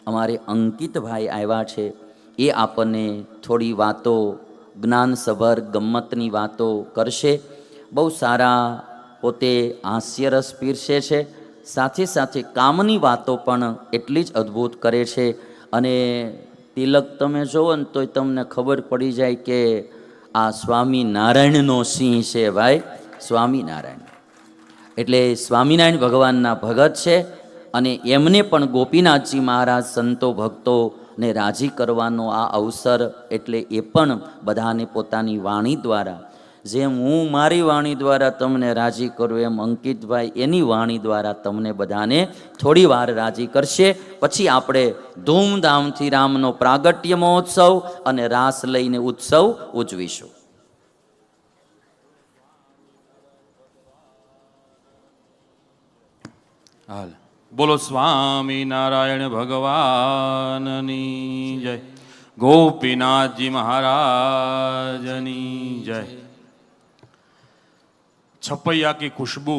અમારે અંકિતભાઈ આવ્યા છે, એ આપણને થોડી વાતો, જ્ઞાનસભર ગમ્મતની વાતો કરશે. બહુ સારા પોતે હાસ્યરસ પીરસે છે, સાથે સાથે કામની વાતો પણ એટલી જ અદ્ભુત કરે છે. અને તિલક તમે જોવો ને તોય તમને ખબર પડી જાય કે આ સ્વામિનારાયણનો સિંહ છે ભાઈ, સ્વામિનારાયણ. એટલે સ્વામિનારાયણ ભગવાનના ભગત છે અને એમને પણ ગોપીનાથજી મહારાજ સંતો ભક્તોને રાજી કરવાનો આ અવસર, એટલે એ પણ બધાને પોતાની વાણી દ્વારા, જેમ હું મારી વાણી દ્વારા તમને રાજી કરું એમ અંકિતભાઈ એની વાણી દ્વારા તમને બધાને થોડી વાર રાજી કરશે. પછી આપણે ધૂમધામથી રામનો પ્રાગટ્ય મહોત્સવ અને રાસ લઈને ઉત્સવ ઉજવીશું. હાલ બોલો સ્વામિનારાયણ ભગવાનની જય, ગોપીનાથજી મહારાજની જય. छपैया की खुशबू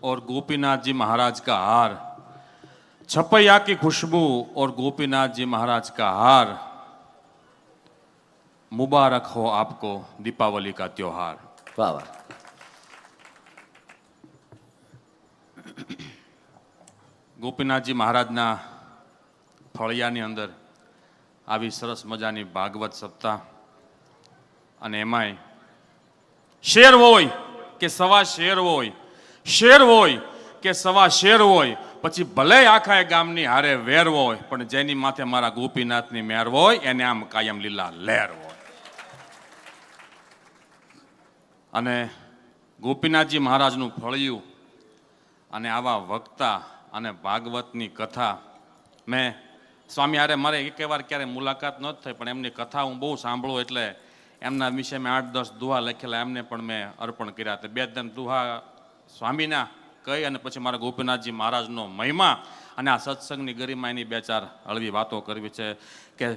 और गोपीनाथ जी महाराज का हार, छपैया की खुशबू और गोपीनाथ जी महाराज का हार, मुबारक हो आपको दीपावली का त्योहार. વાહ વાહ. ગોપીનાથજી મહારાજના ફળિયાની અંદર આવી સરસ મજાની ભાગવત સપ્તાહ, અને એમાંય શેર હોય કે સવા શેર હોય, શેર હોય કે સવા શેર હોય, પછી ભલે આખા ગામની હારે વેર હોય, પણ જેની માથે મારા ગોપીનાથની મેર હોય એને આમ કાયમ લીલા લહેર હોય. અને ગોપીનાથજી મહારાજનું ફળિયું અને આવા વક્તા અને ભાગવતની કથા, મેં સ્વામી હારે મારે એક વાર ક્યારે મુલાકાત ન થઈ, પણ એમની કથા હું બહુ સાંભળું, એટલે એમના વિશે મેં 8-10 દુહા લખેલા, એમને પણ મેં અર્પણ કર્યા હતા. 2-3 દુહા સ્વામીના કહી અને પછી મારા ગોપીનાથજી મહારાજનો મહિમા અને આ સત્સંગની ગરિમા એની 2-4 હળવી વાતો કરવી છે. કે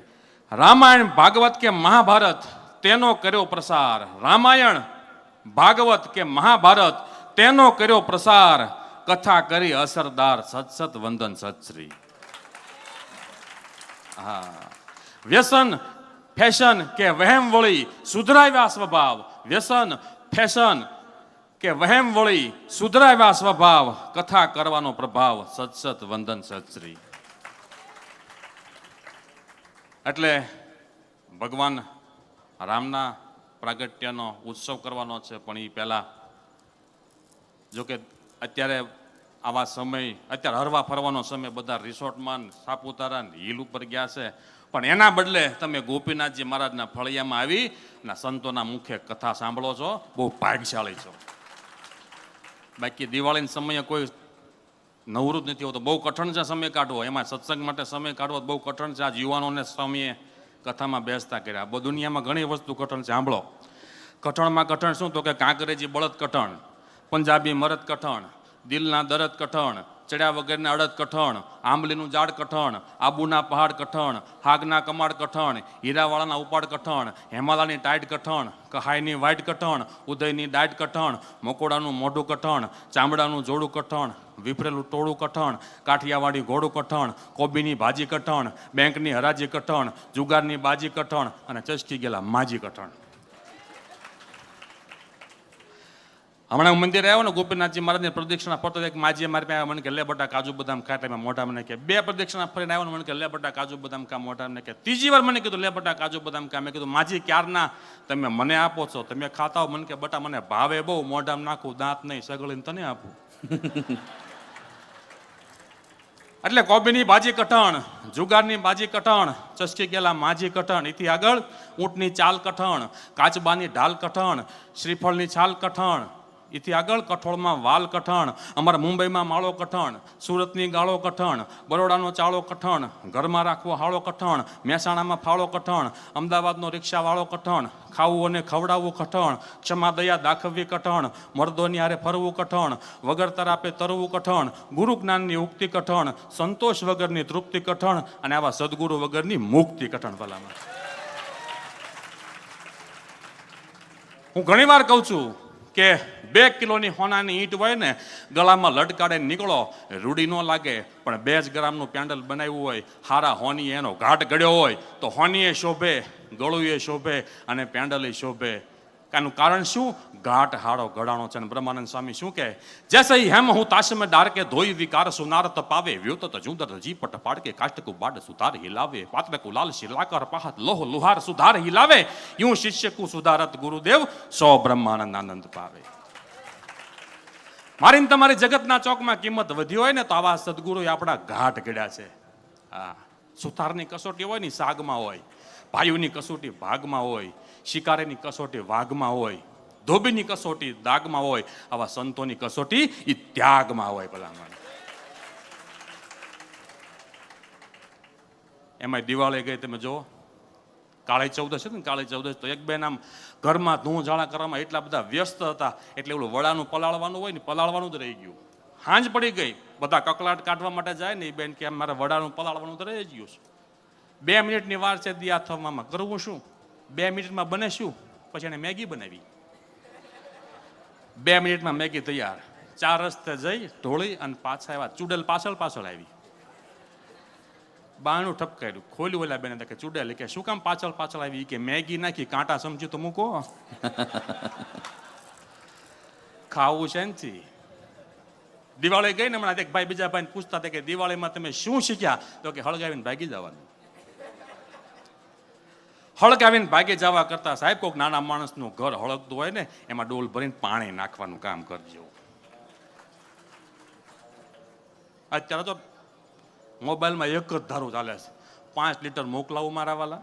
રામાયણ ભાગવત કે મહાભારત તેનો કર્યો પ્રસાર, રામાયણ ભાગવત કે મહાભારત તેનો કર્યો પ્રસાર, કથા કરી અસરદાર સત્સત વંદન સત્શ્રી. હા, વ્યસન ફેશન કે વહેમ વળી સુધરાવ્યા સ્વભાવ, વ્યસન ફેશન કે વહેમ વળી સુધરાવ્યા સ્વભાવ, કથા કરવાનો પ્રભાવ સત્સત વંદન સત્શ્રી. એટલે ભગવાન રામના પ્રાગટ્યનો ઉત્સવ કરવાનો છે, પણ એ પહેલા જોકે અત્યારે આવા સમય, અત્યારે હરવા ફરવાનો સમય, બધા રિસોર્ટમાં સાપુતારા હિલ ઉપર ગયા છે, પણ એના બદલે તમે ગોપીનાથજી મહારાજના ફળિયામાં આવી અને સંતોના મુખ્ય કથા સાંભળો છો, બહુ ભાગ્યશાળી છો. બાકી દિવાળીના સમયે કોઈ નવરું જ નથી હોતું, બહુ કઠણ છે સમય કાઢવો, એમાં સત્સંગ માટે સમય કાઢવો બહુ કઠણ છે. આ યુવાનોને સમયે કથામાં બેસતા કર્યા. દુનિયામાં ઘણી વસ્તુ કઠણ છે, સાંભળો. કઠણમાં કઠણ શું? તો કે કાંકરેજી બળદ કઠણ, પંજાબી મરદ કઠણ, દિલના દરદ કઠણ, ચડ્યા વગરના અડદ કઠણ, આંબલીનું ઝાડ કઠણ, આબુના પહાડ કઠણ, હાગના કમાડ કઠણ, હીરાવાળાના ઉપાડ કઠણ, હેમાલાની ટાઈટ કઠણ, કહાઈની વાઈટ કઠણ, ઉદયની ડાઈટ કઠણ, મકોડાનું મોઢું કઠણ, ચામડાનું જોડું કઠણ, વિફરેલું ટોળું કઠણ, કાઠિયાવાડી ઘોડું કઠણ, કોબીની ભાજી કઠણ, બેંકની હરાજી કઠણ, જુગારની બાજી કઠણ અને ચસકી ગયેલા માજી કઠણ. હમણાં હું મંદિર આવ્યો ને, ગોપીનાથજી મહારાજની પ્રદક્ષિણા ફરતો એક માજીએ મારી પાસે મને કે લે બટા કાજુ બદામ ખા, એટલે મોઢા મને કે 2 પ્રદક્ષિણા ફરીને આવ્યો ને, મને કે લે બટા કાજુ બદામ ખા, મોઢા મને કે 3જી વાર મને કીધું લે બટા કાજુ બદામ ખા. મેં કીધું માજી ક્યારના તમે મને આપો છો, તમે ખાતા હો? મને કે બટા મને ભાવે બહુ, મોઢામાં નાખું, દાંત નહીં, સગળીને તને આપું. એટલે કોબીની ભાજી કઠણ, જુગારની બાજી કઠણ, ચસકી ગયેલા માજી કઠણ, એથી આગળ ઊંટની ચાલ કઠણ, કાચબાની ઢાલ કઠણ, શ્રીફળની છાલ કઠણ, એથી આગળ કઠોળમાં વાલ કઠણ, અમારા મુંબઈમાં માળો કઠણ, સુરતની ગાળો કઠણ, બરોડાનો ચાળો કઠણ, ઘરમાં રાખવો હાળો કઠણ, મહેસાણામાં ફાળો કઠણ, અમદાવાદનો રિક્ષાવાળો કઠણ, ખાવું અને ખવડાવવું કઠણ, ક્ષમા દયા દાખવવી કઠણ, મર્દોની હારે ફરવું કઠણ, વગર તરાપે તરવું કઠણ, ગુરુ જ્ઞાનની ઉક્તિ કઠણ, સંતોષ વગરની તૃપ્તિ કઠણ અને આવા સદગુરુ વગરની મુક્તિ કઠણ. ભલામાં હું ઘણી વાર કહું છું કે 2 કિલોની હોનાની ઈંટ હોય ને ગળામાં લટકાડે નીકળો, રૂડી ન લાગે. પણ 2 ગ્રામનું પેન્ડલ બનાવ્યું હોય, હારા હોની એનો ઘાટ ગળ્યો હોય તો હોનીએ શોભે, ગળુએ શોભે અને પેન્ડલે શોભે. આનું કારણ શું? ઘાટ હાડો ગળાણો છે. અને બ્રહ્માનંદ સ્વામી શું કહે? જૈસે હેમ હું તાશમે ડાર કે ધોઈ વિકાર સુનાર તપાવે, વ્યોત જુંદર જીપટ પાડકે કાષ્ટકુ બાડ સુધાર હિલાવે, પાત્રકુ લાલ શિલાકર પાહત લોહ લુહાર સુધાર હિલાવે, યું શિષ્યકુ સુધારત ગુરુદેવ સો બ્રહ્માનંદ આનંદ પાવે. મારી ને તમારી જગતના ચોકમાં કિંમત વધી હોય ને તો આવા સદગુરુ આપણા ઘાટ ગળ્યા છે. હા, સુતારની કસોટી હોય ને સાગમાં હોય, ભાઈઓની કસોટી ભાગમાં હોય, શિકારીની કસોટી વાઘમાં હોય, ધોબીની કસોટી દાગમાં હોય, આવા સંતોની કસોટી એ ત્યાગમાં હોય. ભલામણ એમાં દિવાળી ગઈ, તમે જો કાળી ચૌદશ છે ને, કાળી ચૌદશ તો એક બેન આમ ઘરમાં ધૂં ઝાડા કરવામાં એટલા બધા વ્યસ્ત હતા એટલે ઓલું વડાનું પલાળવાનું હોય ને, પલાળવાનું જ રહી ગયું. હાંજ પડી ગઈ, બધા કકલાટ કાઢવા માટે જાય ને, એ બેન કે મારે વડાનું પલાળવાનું તો રહી ગયું છે. 2 મિનિટની વાર છે દિયા થવામાં, કરવું શું? 2 મિનિટમાં બને શું? પછી એને મેગી બનાવી. 2 મિનિટમાં મેગી તૈયાર. 4 રસ્તે જઈ ઢોળી અને પાછા આવ્યા. ચૂડેલ પાછળ આવી. બાણું ઠપકાર્યું, ખોલ્યું. ઓલા બેને કે ચૂડેલ કે શું કામ પાછળ આવી? કે મેગી નાખી, કાંટા સમજ્યું તો મૂકો. ખાવું છે ને. દિવાળી ગઈ ને હમણાં એક ભાઈ બીજા ભાઈને પૂછતા હતા કે દિવાળીમાં તમે શું શીખ્યા? તો કે હળગાવીને ભાગી જવાનું. હળગાવીને ભાગી જવા કરતા સાહેબ કોઈક નાના માણસનું ઘર હળગતું હોય ને એમાં ડોલ ભરીને પાણી નાખવાનું કામ કરજો. અત્યારે તો મોબાઈલમાં એક જ ધારું ચાલે છે, 5 લીટર મોકલાવું મારા વાલા.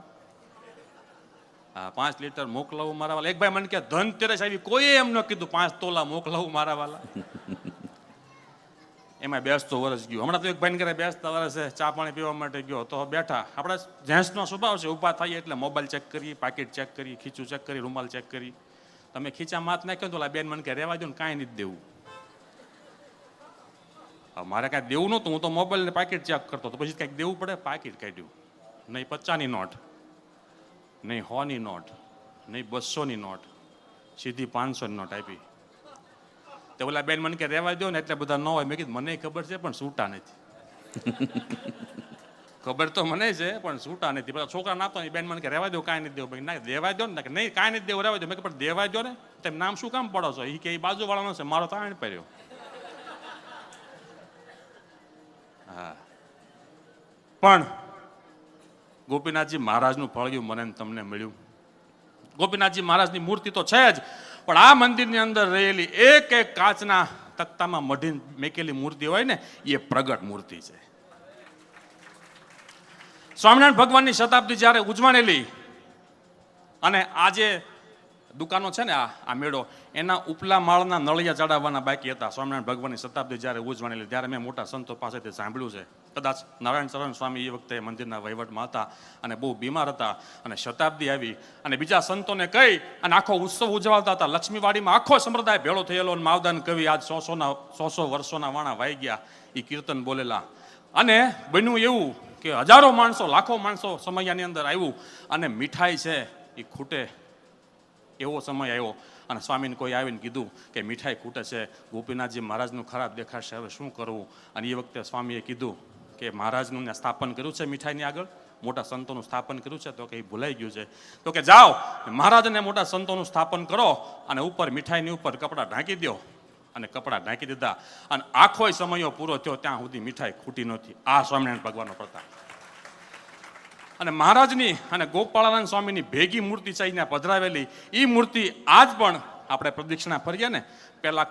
હા, 5 લીટર મોકલાવું મારા વાલા. એક ભાઈ મને કે ધનતેરસ આવી, કોઈએ એમ ન કીધું 5 તોલા મોકલાવું મારા વાલા. એમાં બેસતો વર્ષ ગયું. હમણાં તો એક ભાઈ ઘરે બેસતા વર્ષે ચા પાણી પીવા માટે ગયો તો બેઠા. આપણે જેન્ટ્સનો સ્વભાવ છે, ઊભા થઈએ એટલે મોબાઈલ ચેક કરીએ, પાકીટ ચેક કરીએ, ખીચું ચેક કરી, રૂમાલ ચેક કરી. તમે ખીચા માથ નાખ્યો તો બેન મને કે રહેવા દો ને, કાંઈ નથી દેવું. મારે કાંઈ દેવું નહોતું, હું તો મોબાઈલ ને પાકીટ ચેક કરતો તો પછી કાંઈક દેવું પડે. પાકીટ કાઢ્યું, નહીં 50ની નોટ, નહીં 100ની નોટ, નહીં 200ની નોટ, સીધી 500ની નોટ આપી. તો ઓલા બેન મને કે રહેવા દો ને, એટલે બધા ન હોય. મેં કીધું મને ખબર છે પણ છૂટા નથી. ખબર તો મને છે પણ છૂટા નથી. બધા છોકરા નાતો ને, બેન મને કે રહેવા દો, કાંઈ નથી દેવું. ના દેવા દો ને, નહીં કાંઈ નથી દેવું, રહેવા દો. મેં પણ દેવા દો ને, તેમ નામ શું કામ પડો છો? એ કે બાજુ વાળાનો છે, મારો તો આણ પહેર્યો. હા, પણ ગોપીનાથજી મહારાજનું ફળિયું મને તમને મળ્યું. ગોપીનાથજી મહારાજની મૂર્તિ તો છે જ, પણ આ મંદિરની અંદર રહેલી એક એક કાચના તખ્તામાં મઢીને મેકેલી મૂર્તિ હોય ને, એ પ્રગટ મૂર્તિ છે. સ્વામિનારાયણ ભગવાનની શતાબ્દી જ્યારે ઉજવાણેલી અને આજે દુકાનો છે ને, આ મેળો, એના ઉપલા માળના નળિયા ચડાવવાના બાકી હતા. સ્વામિનારાયણ ભગવાનની શતાબ્દી જ્યારે ઉજવાણેલી ત્યારે મેં મોટા સંતો પાસેથી સાંભળ્યું છે. કદાચ નારાયણ શરણ સ્વામી એ વખતે મંદિરના વહીવટમાં હતા અને બહુ બીમાર હતા, અને શતાબ્દી આવી અને બીજા સંતોને કહી અને આખો ઉત્સવ ઉજવાતા હતા. લક્ષ્મીવાડીમાં આખો સંપ્રદાય ભેળો થયેલો અને માવદાન કવિ આજ 100 વર્ષોના વાણા વાઈ ગયા, એ કીર્તન બોલેલા. અને બન્યું એવું કે હજારો માણસો, લાખો માણસો સમયની અંદર આવ્યું અને મીઠાઈ છે એ ખૂટે એવો સમય આવ્યો. અને સ્વામીને કોઈ આવીને કીધું કે મીઠાઈ ખૂટે છે, ગોપીનાથજી મહારાજનું ખરાબ દેખાશે, હવે શું કરવું? અને એ વખતે સ્વામીએ કીધું કે મહારાજનું સ્થાપન કર્યું છે મીઠાઈની આગળ, મોટા સંતોનું સ્થાપન કર્યું છે. તો કે એ ભૂલાઈ ગયું છે. તો કે જાઓ મહારાજને મોટા સંતોનું સ્થાપન કરો અને ઉપર મીઠાઈની ઉપર કપડાં ઢાંકી દો. અને કપડાં ઢાંકી દીધા અને આખો સમયો પૂરો થયો ત્યાં સુધી મીઠાઈ ખૂટી નહોતી. આ સ્વામિનારાયણ ભગવાનનો પ્રતાપ. અને મહારાજની અને ગોપાળાનંદ સ્વામીની ભેગી મૂર્તિ ચાઈને પધરાવેલી એ મૂર્તિ આજ પણ આપણે પ્રદક્ષિણા ફરીએ ને, પહેલા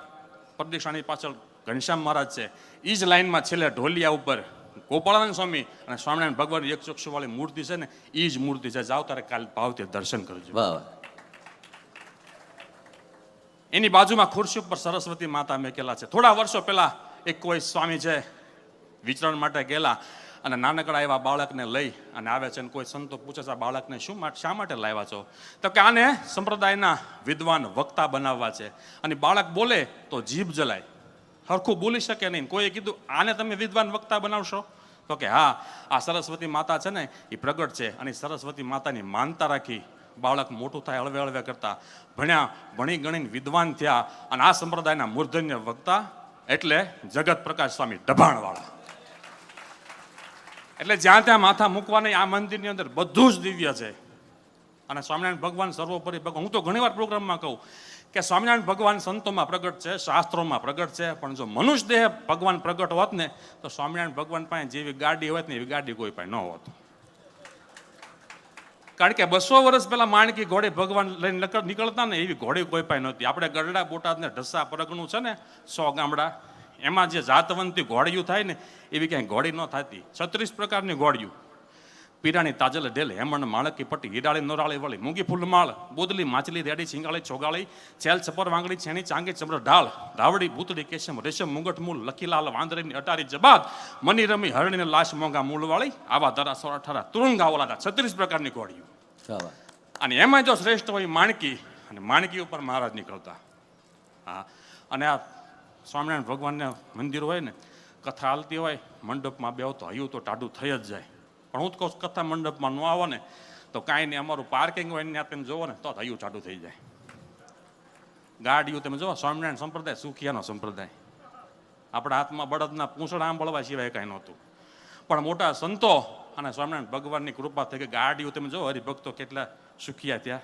પ્રદક્ષિણાની પાછળ ઘનશ્યામ મહારાજ છે, એ જ લાઈનમાં છેલ્લે ઢોલિયા ઉપર ગોપાળાનંદ સ્વામી અને સ્વામિનારાયણ ભગવાન એક ચક્ષુવાળી મૂર્તિ છે ને, એ જ મૂર્તિ છે. જાઓ તારે કાલ ભાવથી દર્શન કરજો. એની બાજુમાં ખુરશી ઉપર સરસ્વતી માતા મેકેલા છે. થોડા વર્ષો પહેલા એક કોઈ સ્વામી છે વિચરણ માટે ગયેલા અને નાનકડા એવા બાળકને લઈ અને આવે છે. અને કોઈ સંતો પૂછે છે આ બાળકને શા માટે લાવ્યા છો? તો કે આને સંપ્રદાયના વિદ્વાન વક્તા બનાવવા છે. અને બાળક બોલે તો જીભ જલાય, હરખું બોલી શકે નહીં. કોઈએ કીધું આને તમે વિદ્વાન વક્તા બનાવશો? તો કે હા, આ સરસ્વતી માતા છે ને એ પ્રગટ છે અને સરસ્વતી માતાની માનતા રાખી બાળક મોટું થાય હળવે હળવે કરતા ભણ્યા, ભણી ગણીને વિદ્વાન થયા અને આ સંપ્રદાયના મૂર્ધન્ય વક્તા એટલે જગત પ્રકાશ સ્વામી દબાણવાળા. એટલે જ્યાં ત્યાં માથા મૂકવાની આ મંદિરની અંદર બધું જ દિવ્ય છે. અને સ્વામિનારાયણ ભગવાન સર્વોપરી ભગવાન. હું તો ઘણીવાર પ્રોગ્રામમાં કહું કે સ્વામિનારાયણ ભગવાન સંતોમાં પ્રગટ છે, શાસ્ત્રોમાં પ્રગટ છે, પણ જો મનુષ્ય દેહ ભગવાન પ્રગટ હોત ને તો સ્વામિનારાયણ ભગવાન પાસે જેવી ગાડી હોત ને એવી ગાડી કોઈ પાસે ન હોત. કારણ કે 200 વર્ષ પહેલા માણકી ઘોડે ભગવાન લઈને નીકળતા ને એવી ઘોડી કોઈ પાસે નહોતી. આપણે ગરડા, બોટાદ ને ઢસા પરગણું છે ને 100 ગામડા, એમાં જે જાતવંતી ઘોડિયું થાય ને એવી ક્યાંય ઘોડી ન થતી. 36 પ્રકારની ઘોડિયું, પીરાણી, તાજલ, ઢેલ, હેમણ, માળકી, પટ્ટી, હિરાળી, નોરાળી, વળી, મૂંગી, ફૂલ, માળ, બોદલી, માછલી, રેડી, છીંગાળી, ચોગાળી, છેલ, છપર, વાંગડી, છેણી, ચાંગી, ચમર, ઢાળ, ધાવડી, ભૂતડી, કેશમ, રેશમ, મુંગટ, મૂળ, લખીલાલ, વાંદરીની અટારી, જબાદ, મની, રમી, હરણીને લાશ, મોંઘા, મૂળવાળી, આવા ધરા, સોળા, ઠારા, તુરુંગા ઓલાદા, 36 પ્રકારની ઘોડિયું. અને એમાં જો શ્રેષ્ઠ હોય માણકી, અને માણકી ઉપર મહારાજ નીકળતા. હા, અને આ સ્વામિનારાયણ ભગવાનને મંદિર હોય ને, કથા હાલતી હોય, મંડપમાં બેહો તો હયું તો ટાઢું થઈ જ જાય. પણ હું તો કહું કથા મંડપમાં ન આવો ને તો કાંઈ નહીં, અમારું પાર્કિંગ હોય ને તમે જોવો ને તો હયું ટાઢું થઈ જાય. ગાડીઓ તમે જોવો, સ્વામિનારાયણ સંપ્રદાય સુખિયાનો સંપ્રદાય. આપણા હાથમાં બળદના પૂંછડા આંબળવા સિવાય કાંઈ નહોતું. પણ મોટા સંતો અને સ્વામિનારાયણ ભગવાનની કૃપા થઈ કે ગાડીઓ તમે જો હરિભક્તો કેટલા સુખિયા ત્યાં.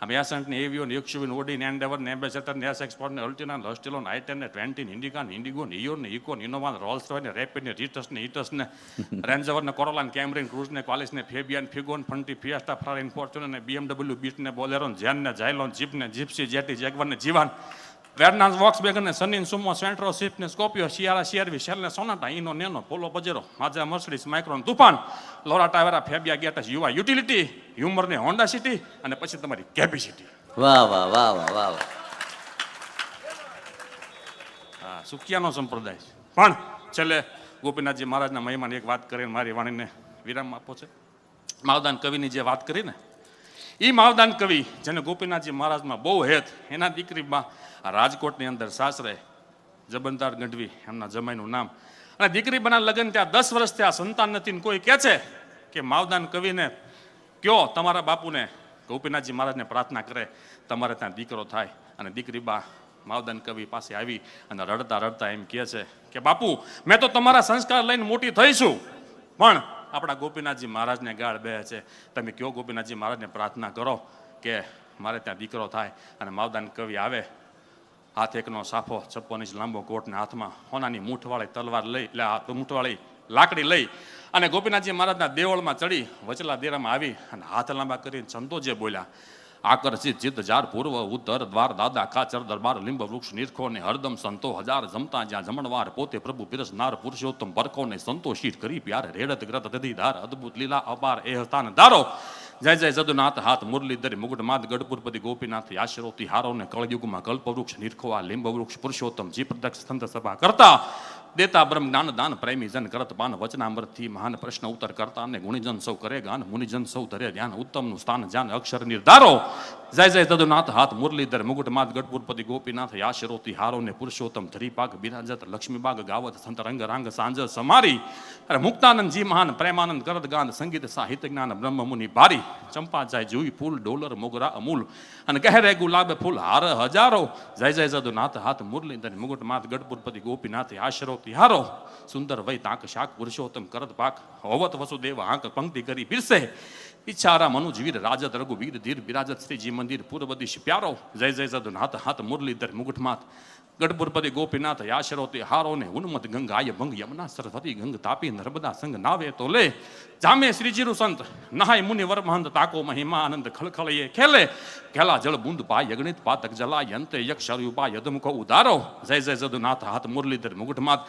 આ 62 ને એવીઓ ને 120 ને ઓડી ને એન્ડેવર ને એમ્બેસેડર ને એસ એક્સપોર્ટ ને અલ્ટિના ને લસ્ટેલો ને આઈ10 ને 20 ને ઇન્ડિકા ને ઇન્ડિગો ને ઇયો ને ઇકો ને ઇનોવા ને રોલ્સ રોય ને રેપિડ ને રીટસ ને હિટસ ને રેન્જર ને કોરોલા ને કેમરી ને ક્રુઝ ને ક્વાલિસ ને ફેબિયન ફિગો ને ફંટી ફિયાસ્ટા ફરારી ફોર્ચ્યુનર ને BMW બીટ ને બોલેરો ને જેન ને જાયલો ને જીપ ને જીપ્સી જેટી જેગવર ને જીવાન વેરનાસ વોક્સવેગન ને સની સુમો સેન્ટ્રો સ્વિફ્ટ ને સ્કોપિયો સિયારા સીઆરવી શેલ ને સોનાટા ઇનો નેનો પોલો પજેરો માઝા મર્સિડીઝ માઇક્રોન Toofan Laura Tavera Fabia Getz Yuva utility Hummer ને હોન્ડા સિટી અને પછી તમારી કેપેસિટી. વાહ વાહ વાહ વાહ વાહ વાહ. હા, સુખિયાનો સંપ્રદાય છે. પણ છેલ્લે ગોપીનાથજી મહારાજના મહિમાની એક વાત કરીને મારી વાણીને વિરામ આપો છે. માવદાન કવિની જે વાત કરી ને એ માવદાન કવિ જેને ગોપીનાથજી મહારાજમાં બહુ હેત, એના દીકરીમાં રાજકોટની અંદર સાસરે જબનદાર ગઢવી એમના જમાઈનું નામ, અને દીકરી બના લગ્ન ત્યાં 10 વર્ષ ત્યાં સંતાન નથી. કોઈ કહે છે કે માવદાન કવિને કયો તમારા બાપુને ગોપીનાથજી મહારાજને પ્રાર્થના કરે તમારે ત્યાં દીકરો થાય. અને દીકરી બા માવદાન કવિ પાસે આવી અને રડતા રડતા એમ કહે છે કે બાપુ મેં તો તમારા સંસ્કાર લઈને મોટી થઈશું, પણ આપણા ગોપીનાથજી મહારાજને ગાળ બે છે, તમે કયો ગોપીનાથજી મહારાજને પ્રાર્થના કરો કે મારે ત્યાં દીકરો થાય. અને માવદાન કવિ આવે, હાથ એકનો સાફો 56 ઇંચ લાંબો કોટને હાથમાં હોનાની મૂઠવાળી તલવાર લઈ, મૂઠવાળી લાકડી લઈ અને ગોપીનાથજી મહારાજના દેવળમાં ચડી વચલા દેરામાં આવી અને હાથ લાંબા કરીને સંતો જે બોલ્યા, આકર્ષિત ચિત્ત જાર પૂર્વ ઉત્તર દ્વાર દાદા ખાચર દરબાર લીંબ વૃક્ષ નિરખો ને હરદમ સંતો હજાર જમતા જ્યાં જમણવાર પોતે પ્રભુ પીરસનાર પુરુષોત્તમ પરખો ને સંતોષિત કરી પ્યાર રેડત ગ્રત દધીધાર અદભુત લીલા અપાર એ સ્થાન ધારો. જય જય જદુનાથ હાથ મુરલીધર મુગટ માત ગઢપુરપતિ ગોપીનાથ આશરોથી હારો ને કળયુગમાં કલ્પવૃક્ષ નિરખોવા લીંબ વૃક્ષ પુરુષોત્તમ જી પ્રદક્ષ સંત સભા કરતા દેતા બ્રહ્મ જ્ઞાન દાન પ્રેમી જન કરત પાન વચનામૃતથી મહાન પ્રશ્ન ઉત્તર કરતા અને ગુણીજન સૌ કરે ગાન મુનિજન સૌ ધરે ધ્યાન ઉત્તમનું સ્થાન જાન અક્ષર નિર્ધારો. જય જય તદુનાથ હાથ મુરલીધર મુગટ માત ગઢપુરપતિ ગોપીનાથ યાશરોથી હારો ને પુરુષોત્તમ ધરીપાગ બિરાજત લક્ષ્મીબાગ ગાવત સંત રંગ રાંગ સાંજ સમારી. અરે મુક્તાનંદ જી મહાન પ્રેમાનંદ કરત ગાન સંગીત સાહિત્ય જ્ઞાન બ્રહ્મ મુનિ ભારી. ચંપા જાય જુઈ ફૂલ ડોલર મોગરા અમૂલ અને ગહેરે ગુલાબ ફૂલ હાર હજારો. જય જય જદુનાથ હાથ મુરલીધર મુગટ માત ગઢપુરપતિ ગોપીનાથ આશરો તિહારો. સુંદર વય તાંક શાક પુરુષોત્તમ કરત પાક હોવત વસુદેવ આંક પંક્તિ કરી પીરસે. ઈચ્છારા મનુજવીર રાજત રઘુવીર ધીર બિરાજત શ્રીજી મંદિર પૂર્વ દિશ પ્યારો. જય જય જદુનાથ હાથ મુરલીધર મુગટ માત ગઢપુરપતિ ગોપીનાથ આશરો તિહારો ને ઉન્મત ગંગાય ભંગ યમુના સરસ્વતી ગંગ તાપી નર્મદા સંગ નાવે તો લે. જામે શ્રીજીરુ સંત નહાય મુનિ વર મહંત તાકો મહિમા આનંદ ખળખળીએ ખેલે. ખેલા જળ બુંદ પાય અગણિત પાતક જલાય અંતે યક્ષરયુ પાય યદમકો ઉદારો. જય જય જદુનાથ હાથ મુરલીધર મુગટ માત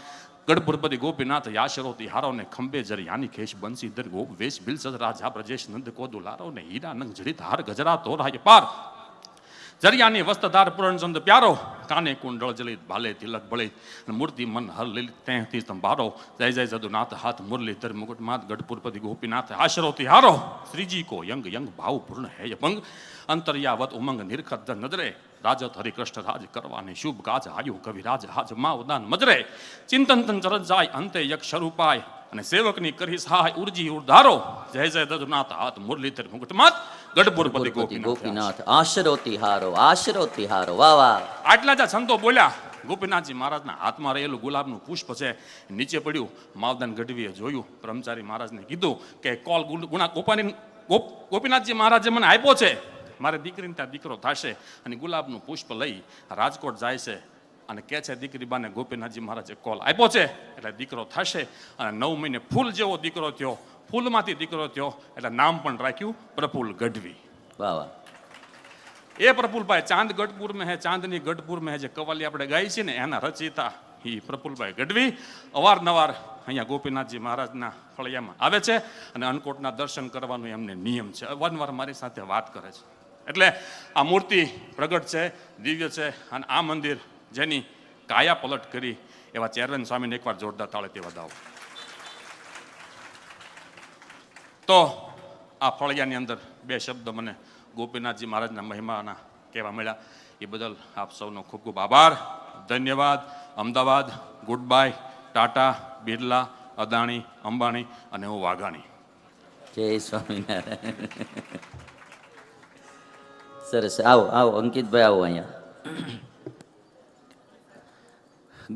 ગઢપુરપતિ ગોપીનાથ યાશરો તિહારો ને ખંભે જર યાની ખેશ બંસીધર ગોપ વેશ બિલસદ રાજા બ્રજેશ નંદ કો દુલારો ને હીરા નંગ જડિત હાર ગજરા તોરાય પાર. જરિયાની વસ્તધાર પૂરણચંદ પ્યારો કાને કુંડળ જલિત ભાલે તિલક બળે મૂર્તિ મન હર લીલિત ત્યાંથી સંભારો. જય જય જદુનાથ હાથ મુરલીધર મુગટ માત ગઢપુરપતિ ગોપીનાથ આશરો તિહારો. શ્રીજી કો યંગ યંગ ભાવ પૂર્ણ હૈ ભંગ અંતર્યાવત ઉમંગ નિરખત નજરે. રાજત હરિકૃષ્ણ રાજ કરવાની શુભ કાજ આયુ કવિરાજ હાજ મા ઉદાન મજરે. ચિંતન તન ચરત જાય અંતે યક સ્વરૂપાય અને સેવકની કરી સહાય ઉર્જી ઉર્ધારો. જય જય દદુનાથ હાથ મુરલીધર મુગટ માત ગઢપુરપતિ ગોપતિ ગોપીનાથ. ગોપીનાથ આશરો તિહારો વાહ વાહ. આટલા જ સંતો બોલ્યા. ગોપીનાથજી મહારાજના હાથમાં રહેલું ગુલાબનું પુષ્પ છે નીચે પડ્યું. માવદાન ગઢવીએ જોયું, બ્રહ્મચારી મહારાજને કીધું કે કોલ ગોપીનાથજી મહારાજે મને આપ્યો છે, મારે દીકરીને ત્યાં દીકરો થશે. અને ગુલાબનું પુષ્પ લઈ રાજકોટ જાય છે અને કહે છે દીકરી બાને ગોપીનાથજી મહારાજે કોલ આપ્યો છે એટલે દીકરો થશે. અને 9 મહિને ફૂલ જેવો દીકરો થયો, ફૂલમાંથી દીકરો થયો એટલે નામ પણ રાખ્યું પ્રફુલ્લ ગઢવી. વાહ વાહ. એ પ્રફુલભાઈ ચાંદ ગઢપુર में है, ચાંદની ગઢપુર में है, જે કવાલી આપણે ગાઈ છે ને એના રચિતા એ પ્રફુલભાઈ ગઢવી અવારનવાર અહીંયા ગોપીનાથજી મહારાજના ફળિયામાં આવે છે અને અન્નકોટના દર્શન કરવાનો એમને નિયમ છે. અવારનવાર મારી સાથે વાત કરે છે. એટલે આ મૂર્તિ પ્રગટ છે, દિવ્ય છે. અને આ મંદિર જેની કાયા પલટ કરી એવા ચેરવેન સ્વામીને એકવાર જોરદાર તાળીથી વધાવો. તો આ ફળિયાની અંદર 2 શબ્દ મને ગોપીનાથજી મહારાજના મહિમાના કહેવા મળ્યા. એ બદલ આપ સૌનો ખૂબ ખૂબ આભાર, ધન્યવાદ. અમદાવાદ, ગુડ બાય, ટાટા, બિરલા, અદાણી, અંબાણી અને હું વાઘાણી. જય સ્વામિનારાયણ. સરસ. આવો આવો અંકિતભાઈ, આવો અહીંયા.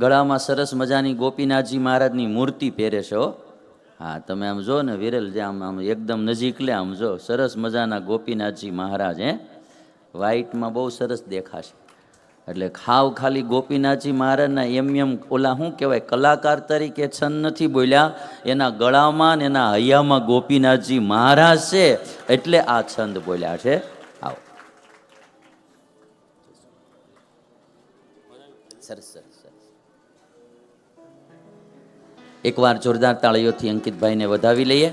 ગળામાં સરસ મજાની ગોપીનાથજી મહારાજની મૂર્તિ પહેરે છે. હા, તમે આમ જો ને વિરલ, જે આમ એકદમ નજીક લે, આમ જો સરસ મજાના ગોપીનાથજી મહારાજ. વ્હાઈટમાં બહુ સરસ દેખાશે. એટલે ખાલી ગોપીનાથજી મહારાજના એમ ઓલા શું કહેવાય, કલાકાર તરીકે છંદ નથી બોલ્યા, એના ગળામાં ને એના હૈયામાં ગોપીનાથજી મહારાજ છે એટલે આ છંદ બોલ્યા છે. આવો. સરસ સરસ સરસ. એકવાર જોરદાર તાળીઓથી અંકિતભાઈને વધાવી લઈએ.